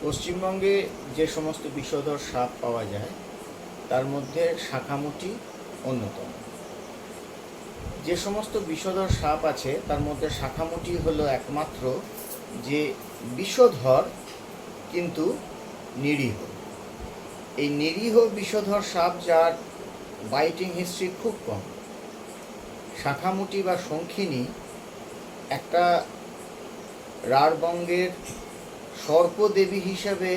পশ্চিমবঙ্গে যে সমস্ত বিষধর সাপ পাওয়া যায় তার মধ্যে শাঁখামুটি অন্যতম। যে সমস্ত বিষধর সাপ আছে তার মধ্যে শাঁখামুটি হলো একমাত্র যে বিষধর কিন্তু নিরীহ। এই নিরীহ বিষধর সাপ যার বাইটিং হিস্ট্রি খুব কম। শাঁখামুটি বা শঙ্খিনী একটা রাঢ়বঙ্গের সর্পদেবী হিসেবে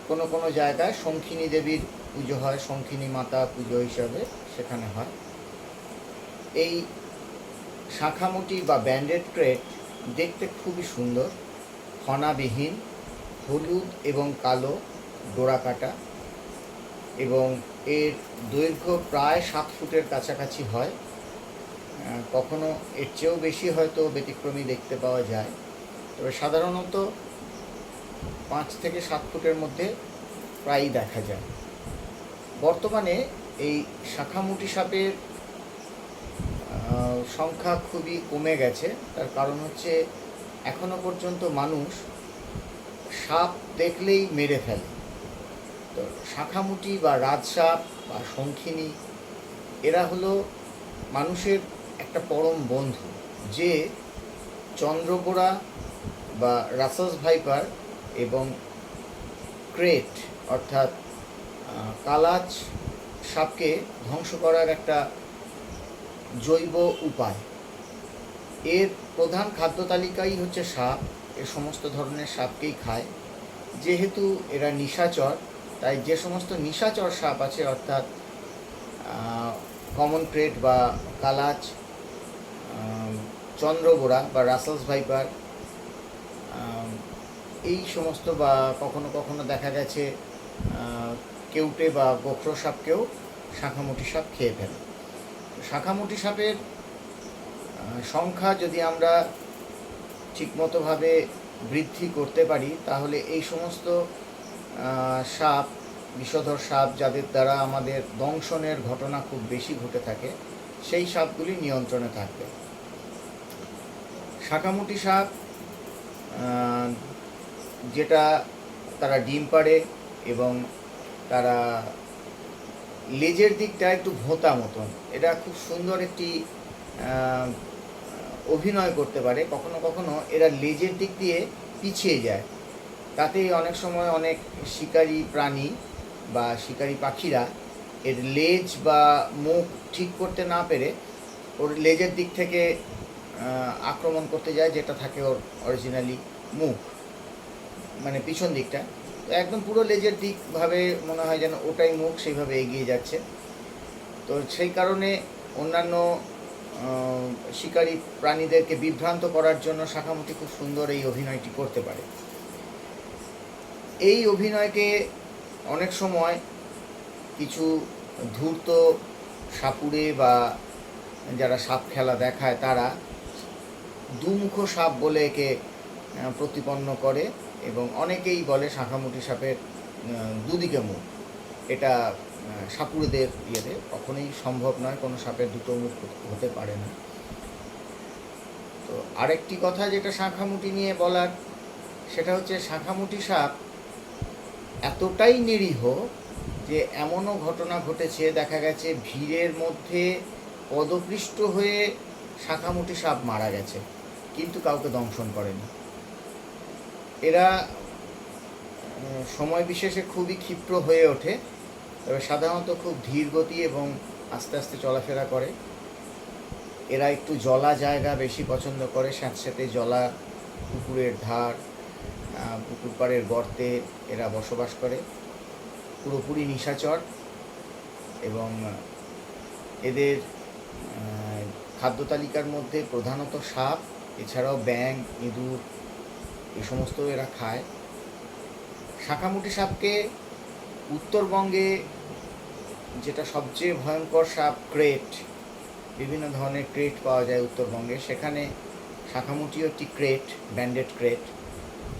কোনো কোনো জায়গায় শঙ্খিনী দেবীর পুজো হয়, শঙ্খিনী মাতা পুজো হিসাবে সেখানে হয়। এই শাঁখামুটি বা ব্যান্ডেড ক্রেট দেখতে খুবই সুন্দর, ফণাবিহীন, হলুদ এবং কালো ডোরাকাটা, এবং এর দৈর্ঘ্য প্রায় 7 ফুটের কাছাকাছি হয়। কখনো এর চেয়েও বেশি হয়তো ব্যতিক্রমী দেখতে পাওয়া যায়, তবে সাধারণত 5 থেকে 7 ফুটের মধ্যে প্রায়ই দেখা যায়। বর্তমানে এই শাঁখামুটি সাপের সংখ্যা খুবই কমে গেছে। তার কারণ হচ্ছে এখনো পর্যন্ত মানুষ সাপ দেখলেই মেরে ফেলে। তো শাঁখামুটি বা রাজসাপ বা শঙ্খিনী এরা হলো মানুষের একটা পরম বন্ধু, যে চন্দ্রবোরা বা রাসেলস ভাইপার এবং ক্রেট অর্থাৎ কালাচ সাপকে ধ্বংস করার একটা জৈব উপায়। এর প্রধান খাদ্য তালিকাই হচ্ছে সাপ। এ সমস্ত ধরনের সাপকেই খায়। যেহেতু এরা নিশাচর, তাই যে সমস্ত নিশাচর সাপ আছে অর্থাৎ কমন ক্রেট বা কালাচ, চন্দ্রবোরা বা রাসেলস ভাইপার, এই সমস্ত, বা কখনো কখনো দেখা গেছে কেউটে বা গোখরো সাপকেও শাঁখামুটি সাপ খেয়ে ফেলে। শাঁখামুটি সাপের সংখ্যা যদি আমরা ঠিকমতোভাবে বৃদ্ধি করতে পারি তাহলে এই সমস্ত সাপ, বিষধর সাপ যাদের দ্বারা আমাদের দংশনের ঘটনা খুব বেশি ঘটে থাকে, সেই সাপগুলি নিয়ন্ত্রণে থাকবে। শাঁখামুটি সাপ যেটা তারা ডিম পাড়ে এবং তারা লেজের দিকটা একটু ভোঁতা মতন, এটা খুব সুন্দর একটি অভিনয় করতে পারে। কখনো কখনো এরা লেজের দিক দিয়ে পিছিয়ে যায়, তাতেই অনেক সময় অনেক শিকারী প্রাণী বা শিকারী পাখিরা এর লেজ বা মুখ ঠিক করতে না পেরে ওর লেজের দিক থেকে আক্রমণ করতে যায়, যেটা থাকে ওর অরিজিনালি মুখ, মানে পিছন দিকটা। তো একদম পুরো লেজের দিকভাবে মনে হয় যেন ওটাই মুখ, সেইভাবে এগিয়ে যাচ্ছে। তো সেই কারণে অন্যান্য শিকারী প্রাণীদেরকে বিভ্রান্ত করার জন্য শাঁখামুটি খুব সুন্দর এই অভিনয়টি করতে পারে। এই অভিনয়কে অনেক সময় কিছু ধূর্ত সাপুড়ে বা যারা সাপ খেলা দেখায় তারা দুমুখ সাপ বলে একে প্রতিপন্ন করে, এবং অনেকেই বলে শাঁখামুটি সাপের দুদিকে মুখ। এটা সাপুড়েদের ইয়েতে কখনোই সম্ভব নয়, কোনো সাপের দুটো মুখ হতে পারে না। তো আরেকটি কথা যেটা শাঁখামুটি নিয়ে বলার, সেটা হচ্ছে শাঁখামুটি সাপ এতটাই নিরীহ যে এমনও ঘটনা ঘটেছে, দেখা গেছে ভিড়ের মধ্যে পদপৃষ্ট হয়ে শাঁখামুটি সাপ মারা গেছে, কিন্তু কাউকে দংশন করেনি। এরা সময় বিশেষে খুবই ক্ষিপ্র হয়ে ওঠে, তবে সাধারণত খুব ধীর গতি এবং আস্তে আস্তে চলাফেরা করে। এরা একটু জলা জায়গা বেশি পছন্দ করে, স্যাঁতস্যাঁতে জলা পুকুরের ধার, পুকুর পাড়ের গর্তে এরা বসবাস করে। পুরোপুরি নিশাচর, এবং এদের খাদ্য তালিকার মধ্যে প্রধানত সাপ, এছাড়াও ব্যাঙ, ইঁদুর, এই সমস্ত এরা খায়। শাঁখামুটি সাপকে উত্তরবঙ্গে যেটা সবচেয়ে ভয়ঙ্কর সাপ ক্রেট, বিভিন্ন ধরনের ক্রেট পাওয়া যায় উত্তরবঙ্গে, সেখানে শাঁখামুটিও একটি ক্রেট, ব্যান্ডেড ক্রেট।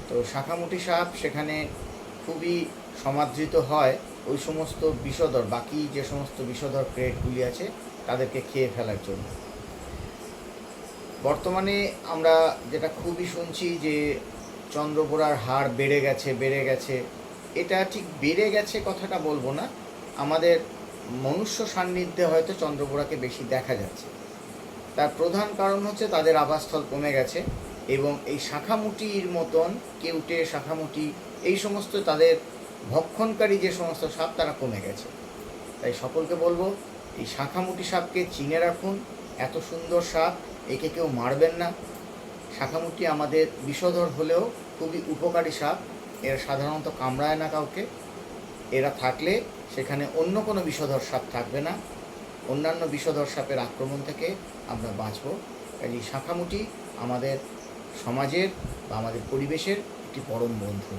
তো শাঁখামুটি সাপ সেখানে খুবই সমাদৃত হয় ওই সমস্ত বিষধর, বাকি যে সমস্ত বিষধর ক্রেটগুলি আছে তাদেরকে খেয়ে ফেলার জন্য। বর্তমানে আমরা যেটা খুবই শুনছি যে চন্দ্রবোড়ার হার বেড়ে গেছে, এটা ঠিক বেড়ে গেছে কথাটা বলবো না, আমাদের মনুষ্য সান্নিধ্যে হয়তো চন্দ্রবোড়াকে বেশি দেখা যাচ্ছে। তার প্রধান কারণ হচ্ছে তাদের আবাসস্থল কমে গেছে এবং এই শাঁখামুটির মতন কেউটে, শাঁখামুটি, এই সমস্ত তাদের ভক্ষণকারী যে সমস্ত সাপ তারা কমে গেছে। তাই সকলকে বলবো এই শাঁখামুটি সাপকে চিনে রাখুন, এত সুন্দর সাপ, একে কেউ মারবেন না। শাঁখামুটি আমাদের বিষধর হলেও খুবই উপকারী সাপ, এরা সাধারণত কামড়ায় না কাউকে। এরা থাকলে সেখানে অন্য কোনো বিষধর সাপ থাকবে না, অন্যান্য বিষধর সাপের আক্রমণ থেকে আমরা বাঁচব। কাজে শাঁখামুটি আমাদের সমাজের বা আমাদের পরিবেশের একটি পরম বন্ধু।